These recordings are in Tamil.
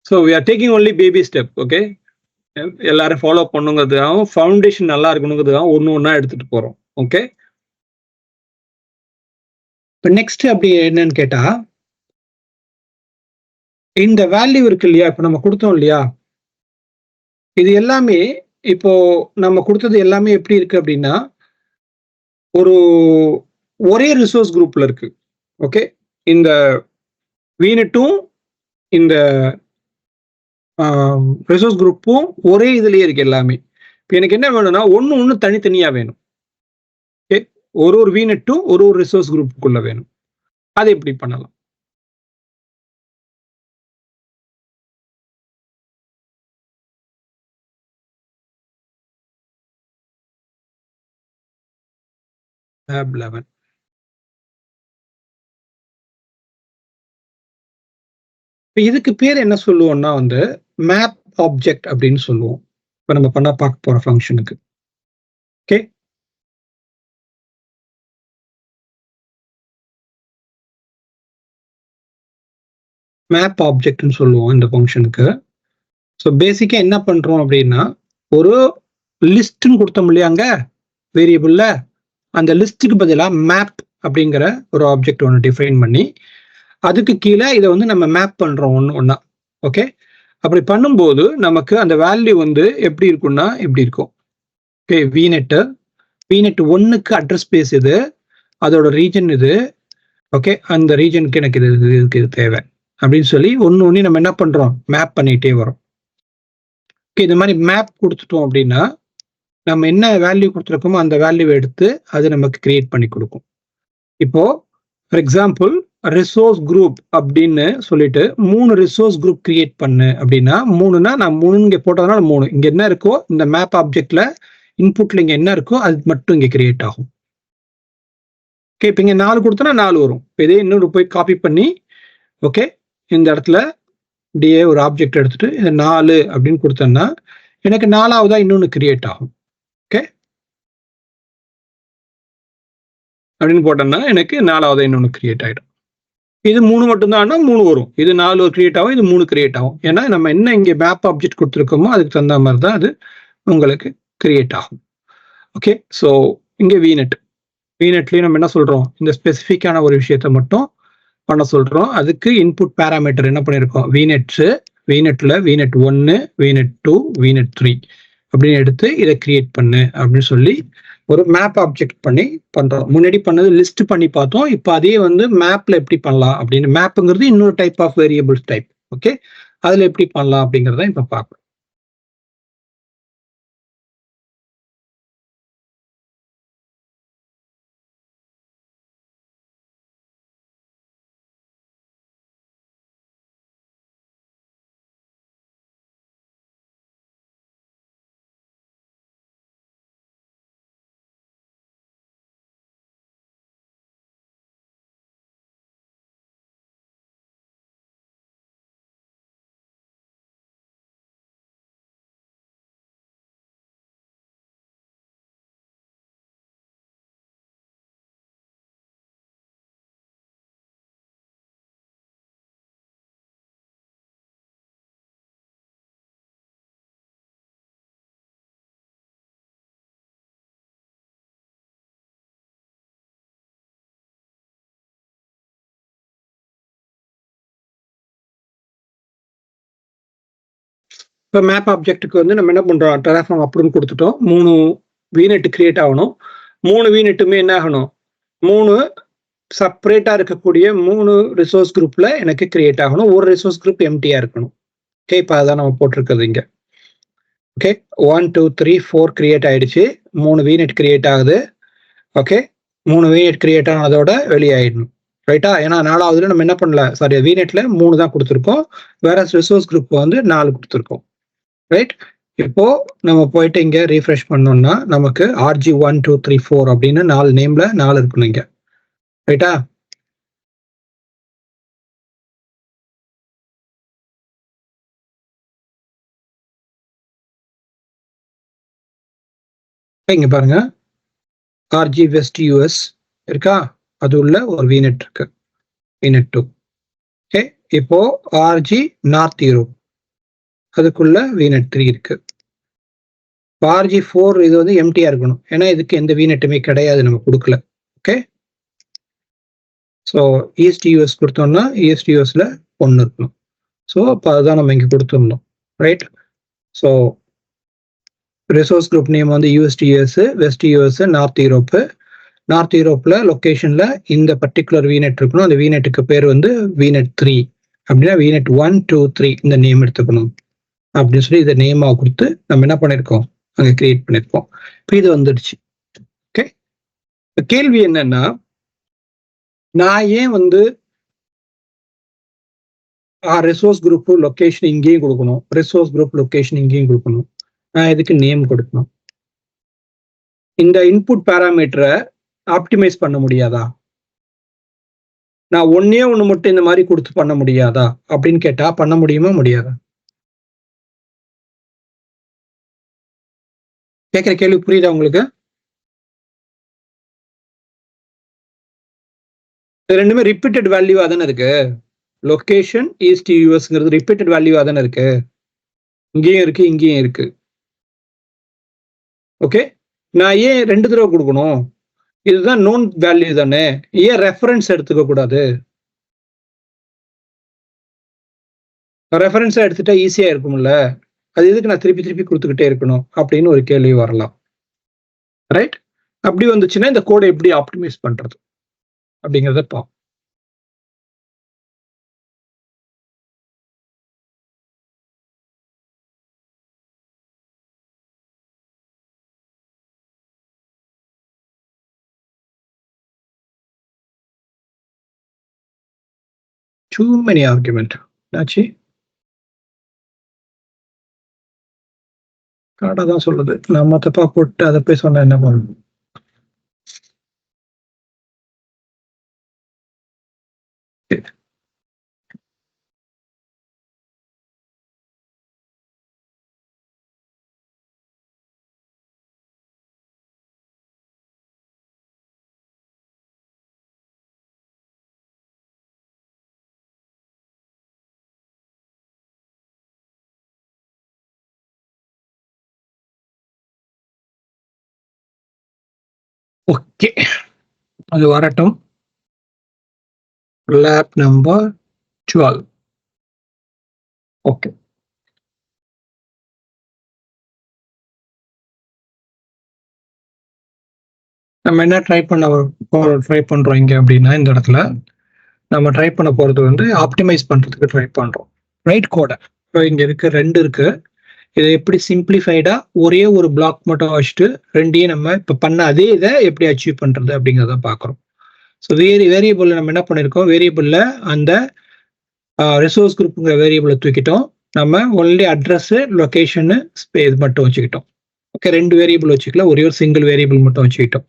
So we are taking only baby step. Okay, எல்லாரும் ஃபாலோ பண்ணுங்கிறதுக்காகவும் ஃபவுண்டேஷன் நல்லா இருக்கணுங்கிறதுக்காகவும் ஒன்று எடுத்துட்டு போறோம். ஓகே, இப்போ நெக்ஸ்ட் அப்படி என்னன்னு கேட்டா, இந்த வேல்யூ இருக்கு இல்லையா, இப்போ நம்ம கொடுத்தோம் இல்லையா, இது எல்லாமே இப்போ நம்ம கொடுத்தது எல்லாமே எப்படி இருக்கு அப்படின்னா, ஒரு ஒரே ரிசோர்ஸ் குரூப்ல இருக்கு. ஓகே, இந்த வீனட்டும் இந்த ரிசோர்ஸ் குரூப்பும் ஒரே இதுலயே இருக்கு எல்லாமே. இப்போ எனக்கு என்ன வேணும்னா ஒன்று தனித்தனியா வேணும். ஓகே, ஒரு வீனட்டும் ஒரு ரிசோர்ஸ் குரூப்புக்குள்ள வேணும். அதை எப்படி பண்ணலாம்? tab 11. இதுக்கு பேர் என்ன சொல்லுவோம்னா வந்து மேப் ஆப்ஜெக்ட் அப்படின்னு சொல்லுவோம். இப்போ நம்ம பார்க்க போற ஃபங்க்ஷனுக்கு. ஓகே, மேப் ஆப்ஜெக்ட்னு சொல்லுவோம் இந்த ஃபங்க்ஷனுக்கு. ஸோ பேசிக்கா என்ன பண்றோம் அப்படின்னா, ஒரு லிஸ்ட்னு கொடுத்தோம் இல்லையா அங்க வேரியபிள்ல, அந்த லிஸ்ட்டுக்கு பதிலாக மேப் அப்படிங்கிற ஒரு ஆப்ஜெக்ட் ஒன்று டிஃபைன் பண்ணி அதுக்கு கீழே இதை வந்து நம்ம மேப் பண்றோம் ஒன்னா. ஓகே, அப்படி பண்ணும்போது நமக்கு அந்த வேல்யூ வந்து எப்படி இருக்கும்னா இப்படி இருக்கும். ஓகே, வீநெட் 1க்கு அட்ரஸ் ஸ்பேஸ் இது, அதோட ரீஜன் இது. ஓகே, அந்த ரீஜனுக்கு எனக்கு இதுக்கு தேவை அப்படின்னு சொல்லி ஒன்று நம்ம என்ன பண்றோம், மேப் பண்ணிட்டே வரோம். ஓகே, இந்த மாதிரி மேப் கொடுத்துட்டோம் அப்படின்னா நம்ம என்ன வேல்யூ கொடுத்துருக்கோமோ அந்த வேல்யூ எடுத்து அது நமக்கு கிரியேட் பண்ணி கொடுக்கும். இப்போ ஃபார் எக்ஸாம்பிள் ரிசோர்ஸ் குரூப் அப்படின்னு சொல்லிட்டு 3 ரிசோர்ஸ் குரூப் கிரியேட் பண்ணு அப்படின்னா, 3னா நான் 3 இங்க போட்டதுனால 3 இங்க என்ன இருக்கோ இந்த மேப் ஆப்ஜெக்ட்ல இன்புட்ல இங்க என்ன இருக்கோ அது மட்டும் இங்க கிரியேட் ஆகும். ஓகே, இப்போ இங்க 4 கொடுத்தனா 4 வரும். இதே இன்னொரு போய் காப்பி பண்ணி ஓகே இந்த இடத்துல இப்படியே ஒரு ஆப்ஜெக்ட் எடுத்துட்டு இது 4 அப்படின்னு கொடுத்தேன்னா எனக்கு 4ஆவதா இன்னொன்னு கிரியேட் ஆகும். ஓகே, அப்படின்னு போட்டோம்னா எனக்கு 4ஆவதா இன்னொன்னு கிரியேட் ஆயிடும். இது 3 மட்டும்தான் 3 வரும். இது 4 கிரியேட் ஆகும், இது 3 கிரியேட் ஆகும். ஏன்னா நம்ம என்ன இங்க மேப் ஆப்ஜெக்ட் கொடுத்துருக்கோமோ அதுக்கு தகுந்த மாதிரி தான் அது உங்களுக்கு கிரியேட் ஆகும். ஓகே, ஸோ இங்க வீநெட்லயும் நம்ம என்ன சொல்றோம், இந்த ஸ்பெசிஃபிக்கான ஒரு விஷயத்த மட்டும் பண்ண சொல்றோம். அதுக்கு இன்புட் பேராமீட்டர் என்ன பண்ணிருக்கோம், வீநெட்ல வீநெட் 1, வீநெட் 2, வீநெட் 3 அப்படின்னு எடுத்து இதை கிரியேட் பண்ணு அப்படின்னு சொல்லி ஒரு மேப் ஆப்ஜெக்ட் பண்ணி பண்றோம். முன்னாடி பண்ணது லிஸ்ட் பண்ணி பார்த்தோம். இப்போ அதே வந்து மேப்ல எப்படி பண்ணலாம் அப்படின்னு, மேப்புங்கிறது இன்னொரு type of variables type. Okay, அதுல எப்படி பண்ணலாம் அப்படிங்கறத இப்ப பார்க்கணும். இப்போ மேப் ஆப்ஜெக்ட்டுக்கு வந்து நம்ம என்ன பண்றோம், டெராஃபார்ம் அப்படின்னு கொடுத்துட்டோம். 3 வீநெட் கிரியேட் ஆகணும். 3 வீநெட்டுமே என்ன ஆகணும், 3 செப்பரேட்டா இருக்கக்கூடிய 3 ரிசோர்ஸ் குரூப்ல எனக்கு கிரியேட் ஆகணும். ஒரு ரிசோர்ஸ் குரூப் எம்டியா இருக்கணும். ஓகே, இப்போ அதான் நம்ம போட்டிருக்கிறது இங்க. ஓகே, 1 2 3 4 கிரியேட் ஆயிடுச்சு. 3 வீநெட் கிரியேட் ஆகுது. ஓகே, 3 வீநெட் கிரியேட் ஆனதோட வெளியாயிடணும். ரைட்டா, ஏன்னா 4ஆவதுல நம்ம என்ன பண்ணல, சாரி வீநெட்ல 3 தான் கொடுத்துருக்கோம், வேற ரிசோர்ஸ் குரூப் வந்து 4 கொடுத்துருக்கோம். ரைட், இப்போ நம்ம போயிட்டு இங்க ரீஃப்ரெஷ் பண்ணோம்னா நமக்கு RG 1 2 3 4 அப்படின்னு 4 நேம்ல 4 இருக்கணும் இங்க. ரைட்டா, இங்க பாருங்க RG வெஸ்ட் US இருக்கா, அது உள்ள ஒரு வீநெட் இருக்கு, வீநெட் 2. ஓகே, இப்போ RG நார்த் யூரோப் அதுக்குள்ள VNet 3 இருக்கு. RG4 இது வந்து எம்டியா இருக்கணும், ஏன்னா இதுக்கு எந்த VNetமே கிடையாது, நம்ம கொடுக்கல. ஓகே, ஸோ ஈஸ்ட் யூஎஸ் கொடுத்தோம்னா ஈஸ்ட் யூஎஸ்ல 1 இருக்கணும். ஸோ அப்போ அதுதான் நம்ம இங்கே கொடுத்துருந்தோம், right? So resource group name வந்து USTUS, west US, north Europe. North யூரோப்ல லொக்கேஷன்ல இந்த பர்டிகுலர் VNet இருக்கணும். அந்த VNetக்கு பேர் வந்து VNet 3 அப்படின்னா VNet 1, 2, 3 இந்த நேம் எடுத்துக்கணும் அப்படின்னு சொல்லி இதை நேமா கொடுத்து நம்ம என்ன பண்ணிருக்கோம், அங்கே கிரியேட் பண்ணிருக்கோம். இப்போ இது வந்துடுச்சு. ஓகே, கேள்வி என்னன்னா, நான் ஏன் வந்து ரிசோர்ஸ் குரூப் லொக்கேஷன் இங்கேயும் கொடுக்கணும், ரிசோர்ஸ் குரூப் லொக்கேஷன் இங்கேயும் கொடுக்கணும், நான் இதுக்கு நேம் கொடுக்கணும்? இந்த இன்புட் பேராமீட்டரை ஆப்டிமைஸ் பண்ண முடியாதா? நான் ஒன்னே ஒன்று மட்டும் இந்த மாதிரி கொடுத்து பண்ண முடியாதா அப்படின்னு கேட்டா பண்ண முடியுமா முடியாதா? கேட்குற கேள்வி புரியுதா உங்களுக்கு? ரெண்டுமே ரிப்பீட்டட் வேல்யூவா தானே இருக்கு. லொகேஷன் ஈஸ்ட் யூஎஸ்ங்கிறது ரிப்பீட்டட் வேல்யூவா தானே இருக்கு, இங்கேயும் இருக்கு இங்கேயும் இருக்கு. ஓகே, நான் ஏன் 2 தடவை கொடுக்கணும்? இதுதான் நோன் வேல்யூ தானே, ஏன் ரெஃபரன்ஸ் எடுத்துக்க கூடாது? ரெஃபரன்ஸா எடுத்துட்டா ஈஸியா இருக்கும்ல, அது எதுக்கு நான் திருப்பி திருப்பி கொடுத்துக்கிட்டே இருக்கணும் அப்படின்னு ஒரு கேள்வி வரலாம், ரைட்? அப்படி வந்துச்சுன்னா இந்த கோடை எப்படி ஆப்டிமைஸ் பண்றது அப்படிங்கிறத பார்ப்போம். Too many argument. ஆச்சு, காடா தான் சொல்லுது, நம்ம தப்பா போட்டு அதை போய் சொன்னா என்ன பண்ணணும்? ஓகே, அது வரட்டும். Lab number 12. ஓகே, நம்ம என்ன ட்ரை பண்றோம் இங்க அப்படின்னா, இந்த இடத்துல நம்ம ட்ரை பண்ண போறது வந்து ஆப்டிமைஸ் பண்றதுக்கு ட்ரை பண்றோம், ரைட்? கோடை இங்க இருக்கு, 2 இருக்கு. இதை எப்படி சிம்பிளிஃபைடா ஒரே ஒரு பிளாக் மட்டும் வச்சுட்டு ரெண்டையும் நம்ம இப்ப பண்ண அதே இதை எப்படி அச்சீவ் பண்றது அப்படிங்கிறத பாக்குறோம். ஸோ வேரியபிள் நம்ம என்ன பண்ணிருக்கோம், வேரியபிள்ல அந்த ரிசோர்ஸ் குரூப்புங்கிற வேரியபிளை தூக்கிட்டோம், நம்ம ஒன்லி அட்ரஸ், லொகேஷனு, ஸ்பேஸ் மட்டும் வச்சுக்கிட்டோம். ஓகே, 2 வேரியபிள் வச்சுக்கல, ஒரே ஒரு சிங்கிள் வேரியபிள் மட்டும் வச்சுக்கிட்டோம்.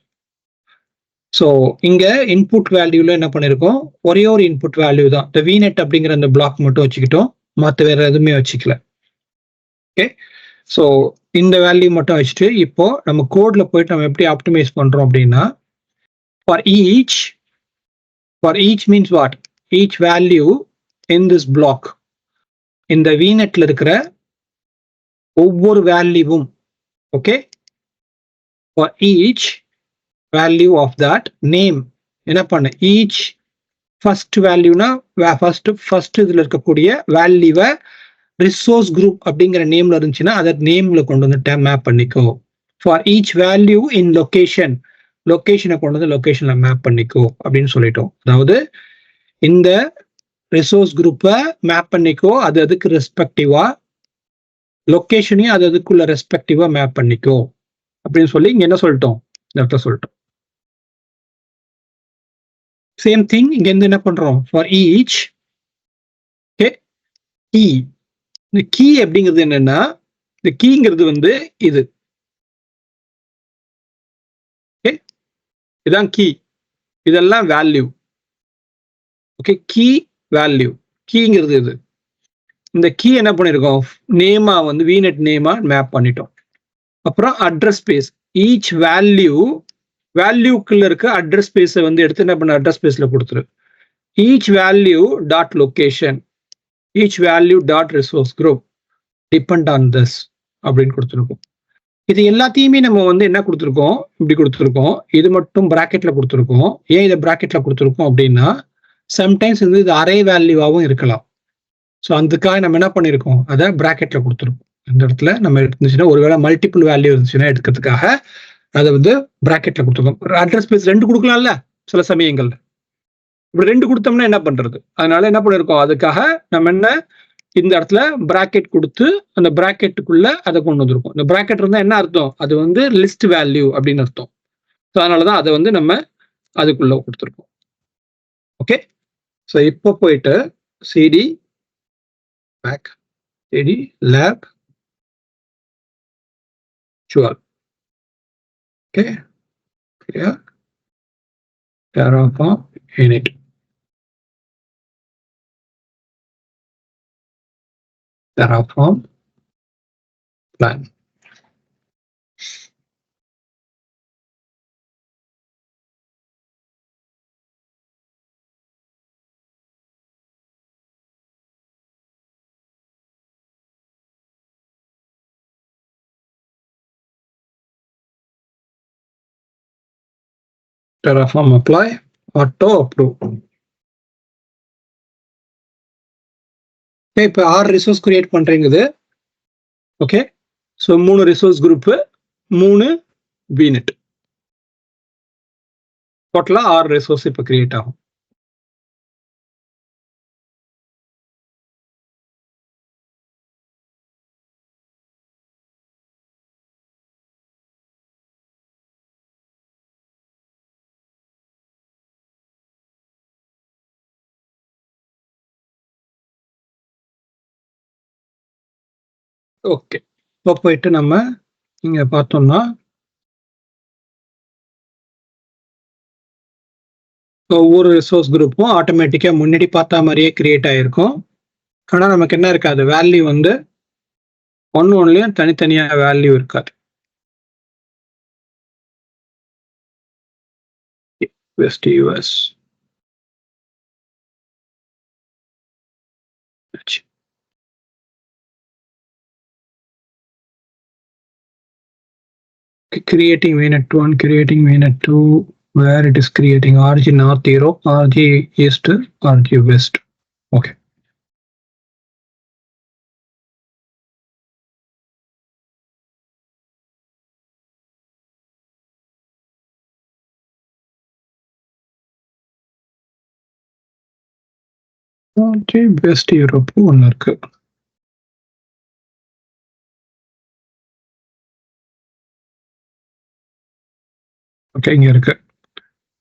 ஸோ இங்க இன்புட் வேல்யூல என்ன பண்ணிருக்கோம், ஒரே ஒரு இன்புட் வேல்யூ தான், இந்த VNet அப்படிங்கிற அந்த பிளாக் மட்டும் வச்சுக்கிட்டோம், மற்ற வேற எதுவுமே வச்சுக்கல. ஓகே, ஸோ இந்த வேல்யூ மட்டும் வச்சுட்டு இப்போ நம்ம கோட்ல போயிட்டு நம்ம எப்படி ஆப்டிமைஸ் பண்றோம் அப்படின்னா, for each means what, each value in this block, இந்த VNetல இருக்கிற ஒவ்வொரு வேல்யூவும், okay, for each value of that name என்ன பண்ண, ஈச் ஃபர்ஸ்ட் வேல்யூனா ஃபர்ஸ்ட் இதுல இருக்கக்கூடிய வேல்யூவை ரிசோர்ஸ் குரூப் அப்படிங்கிற நேம்ல இருந்துச்சுன்னா அதை நேம்ல கொண்டு வந்து மேப் பண்ணிக்கோ. ஃபார் ஈச் வேல்யூ இன் லொகேஷனை கொண்டு வந்து லொகேஷன்ல மேப் பண்ணிக்கோ அப்படின்னு சொல்லிட்டோம். அதாவது இந்த ரிசோர்ஸ் குரூப்பை மேப் பண்ணிக்கோ, அது அதுக்கு ரெஸ்பெக்டிவா, லொகேஷனையும் அது அதுக்குள்ள ரெஸ்பெக்டிவா மேப் பண்ணிக்கோ அப்படின்னு சொல்லி இங்க என்ன சொல்லிட்டோம், இந்த இடத்துல சொல்லிட்டோம். சேம் திங் இங்க இருந்து என்ன பண்றோம், ஃபார் ஈச் கீ. இந்த கீ அப்படிங்கிறது என்னன்னா, இந்த கீங்கிறது வந்து இது, இதான் கீ, இதெல்லாம் வேல்யூ. ஓகே, கீ வேல்யூ, கீங்கிறது இது. இந்த கீ என்ன பண்ணிருக்கோம், நேமா வந்து VNet நேமா மேப் பண்ணிட்டோம். அப்புறம் அட்ரஸ் ஸ்பேஸ், ஈச் வேல்யூக்குள்ள இருக்க அட்ரஸ் ஸ்பேஸை வந்து எடுத்து என்ன பண்ண, அட்ரஸ் ஸ்பேஸ்ல கொடுத்துரு. Each value dot location, each value dot resource group, depend on this அப்படின்னு கொடுத்துருக்கோம். இது எல்லாத்தையுமே நம்ம வந்து என்ன கொடுத்துருக்கோம், இப்படி கொடுத்துருக்கோம். இது மட்டும் பிராக்கெட்ல கொடுத்துருக்கோம். ஏன் இதை பிராக்கெட்ல கொடுத்துருக்கோம் அப்படின்னா, சம்டைம்ஸ் வந்து இது அரே வேல்யூவாகவும் இருக்கலாம். ஸோ அதுக்காக நம்ம என்ன பண்ணியிருக்கோம், அதை பிராக்கெட்ல கொடுத்துருக்கோம். இந்த இடத்துல நம்ம இருந்துச்சுன்னா ஒருவேளை மல்டிபிள் வேல்யூ இருந்துச்சுன்னா எடுக்கிறதுக்காக அதை வந்து பிராக்கெட்ல கொடுத்துருக்கோம். அட்ரஸ் ஸ்பேஸ் 2 கொடுக்கலாம்ல சில சமயங்கள்ல. இப்படி 2 கொடுத்தோம்னா என்ன பண்றது? அதனால என்ன பண்ணிருக்கோம், அதுக்காக நம்ம என்ன இந்த இடத்துல பிராக்கெட் கொடுத்து அந்த பிராக்கெட்டுக்குள்ள அதை கொண்டு வந்திருக்கோம். இந்த பிராக்கெட் இருந்தா என்ன அர்த்தம், அது வந்து லிஸ்ட் வேல்யூ அப்படின்னு அர்த்தம். ஸோ அதனாலதான் அதை வந்து நம்ம அதுக்குள்ள கொடுத்துருக்கோம். ஓகே, ஸோ இப்போ போயிட்டு cd back cd lab sure. Okay, Terraform init. Terraform plan. Terraform apply, auto approve. இப்போ 6 ரிசோர்ஸ் கிரியேட் பண்றீங்குது. Okay, so 3 resource group, 3 VNet. டோட்டலா 6 ரிசோர்ஸ் இப்போ கிரியேட் ஆகும். ஓகே, இப்போ போயிட்டு நம்ம இங்க பார்த்தோம்னா ஒவ்வொரு ரிசோர்ஸ் குரூப்பும் ஆட்டோமேட்டிக்கா முன்னாடி பார்த்த மாதிரியே கிரியேட் ஆயிருக்கும். ஆனா நமக்கு என்ன இருக்காது, வேல்யூ வந்து ஒன்னுலயும் தனித்தனியா வேல்யூ இருக்காது. West US creating VNet 1, creating VNet 2, where it is creating RG North Europe, RG East, RG West. Okay. RG West Europe ஒன்னு இருக்கு. ஓகே, இங்க இருக்கு.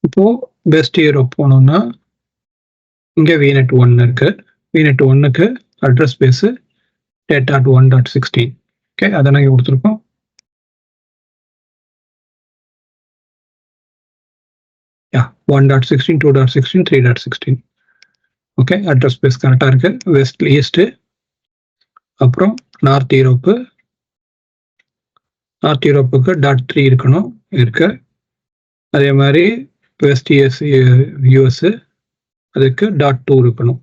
இப்போ பெஸ்ட் யூரோப் போனோம்னா இங்க VNet 1 இருக்கு. VNet 1க்கு அட்ரஸ் ஸ்பேஸ் 8.1.16. ஓகே, அதை நாங்கள் கொடுத்துருக்கோம். யா 1.16, 2.16, 3.16. ஓகே, அட்ரஸ் ஸ்பேஸ் கரெக்டாக இருக்கு. வெஸ்ட் ஈஸ்ட், அப்புறம் நார்த் யூரோப்புக்கு .3 இருக்கணும், இருக்கு. அதே மாதிரி வெஸ்ட் யூஎஸ் அதுக்கு .2 இருக்கணும்,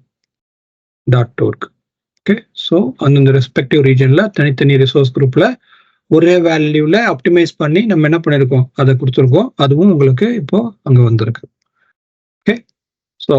.2 இருக்கு. ஓகே, ஸோ அந்தந்த ரெஸ்பெக்டிவ் ரீஜன்ல தனித்தனி ரிசோர்ஸ் குரூப்ல ஒரே வேல்யூல ஆப்டிமைஸ் பண்ணி நம்ம என்ன பண்ணிருக்கோம், அதை கொடுத்துருக்கோம். அதுவும் உங்களுக்கு இப்போ அங்க வந்திருக்கு. Okay, so